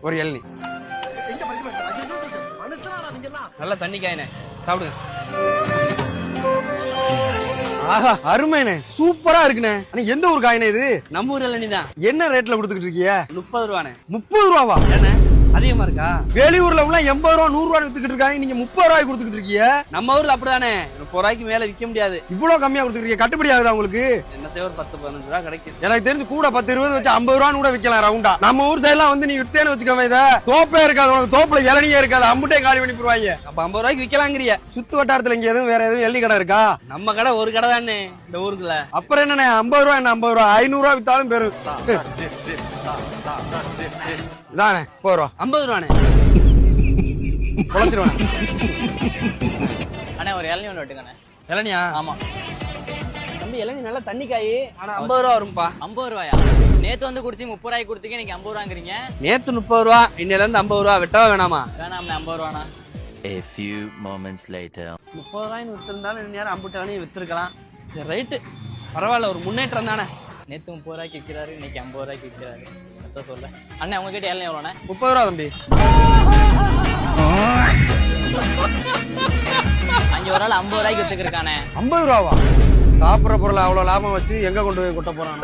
ஒரு இளநீ நல்லா தண்ணி காயினே சாப்பிடுங்க. ஆஹா அருமைண்ணே சூப்பரா இருக்குண்ணே. ஆனா எந்த ஊர் காயினே இது? நம்ம ஊர் இளநீ தான். என்ன ரேட்ல கொடுத்துக்கிட்டு இருக்கீங்க? 30 ரூபாண்ணே. 30 ரூபாவா? என்ன அதிகமா இருக்கா? வெளியூர்ல உள்ள 80 ரூபா 100 ரூபா வித்துக்கிட்டு இருக்காங்க, நீங்க 30 ரூபாய்க்கு கொடுத்துக்கிட்டு இருக்கீங்க. நம்ம ஊர்ல அப்படிதானே, 30 ரூபாய்க்கு மேல விற்க முடியாது. இவ்வளவு கம்மியா கொடுத்துக்கிட்டு கட்டுப்படி ஆகுதா உங்களுக்கு? என்னத்தையோ ஒரு 10-15 ரூபா கிடைக்கும். எனக்கு தெரிஞ்சு கூட 10-20 வச்சு 50 ரூபான்னு கூட விற்கலாம் ரவுண்டா. நம்ம ஊர் சைட்லாம் வந்து நீ விட்டேன்னு வச்சுக்கோங்க, இதை தோப்பே இருக்காது, உனக்கு தோப்புல இளநியே இருக்காது, அம்புட்டே காலி பண்ணி போடுவாங்க. அப்ப 50 ரூபாய்க்கு விற்கலாங்கிறிய? சுத்து வட்டாரத்துல இங்க எதுவும் வேற எதுவும் எள்ளி கடை இருக்கா? நம்ம கடை ஒரு கடை தானே இந்த ஊருக்குள்ள. அப்புறம் என்னண்ணே 50 ரூபா என்ன 50 ரூபா 500 ரூபா வித்தாலும் பெரும் இதானே 50 ரூபா 50 ரூபாண்ணே. குழச்சிருவானே. அண்ணே ஒரு இளநீ ஒன்று வெட்டுங்கண்ணே. இளநியா? ஆமா தம்பி இளநீ நல்லா தண்ணி காய், ஆனா 50 ரூபா வரும்பா. 50 ரூபாயா? நேத்து வந்து குடிச்சு 30 ரூபாய்க்கு கொடுத்தீங்க, இன்னைக்கு 50 ரூபாங்கிறீங்க. நேத்து 30 ரூபா, இன்னையில இருந்து 50 ரூபா. வெட்டவா வேணாமா? வேணாம்ண்ணே 50 ரூபாண்ணா. A few moments later. 30 ரூபாய்னு வித்திருந்தாலும் நேரம் 50 இளநீ வித்திருக்கலாம். சரி ரைட்டு, பரவாயில்ல, ஒரு முன்னேற்றம் தானே. நேத்து 30 ரூபாய்க்கு விற்கிறாரு, இன்னைக்கு 50 ரூபாய்க்கு விற்கிறாரு. என்னத்த சொல்ல. அண்ணே உங்ககிட்ட இளநீ எவ்வளோண்ணே? 30 ரூபா தம்பி. அங்க ஒரு ஆள் 50 ரூபாய்க்கு வித்துக்கிருக்கானே. 50 ரூபாவா? சாப்பிடுற பொருளை அவ்வளவு லாபம் வச்சு எங்க கொண்டு போய் கொட்ட போறான்?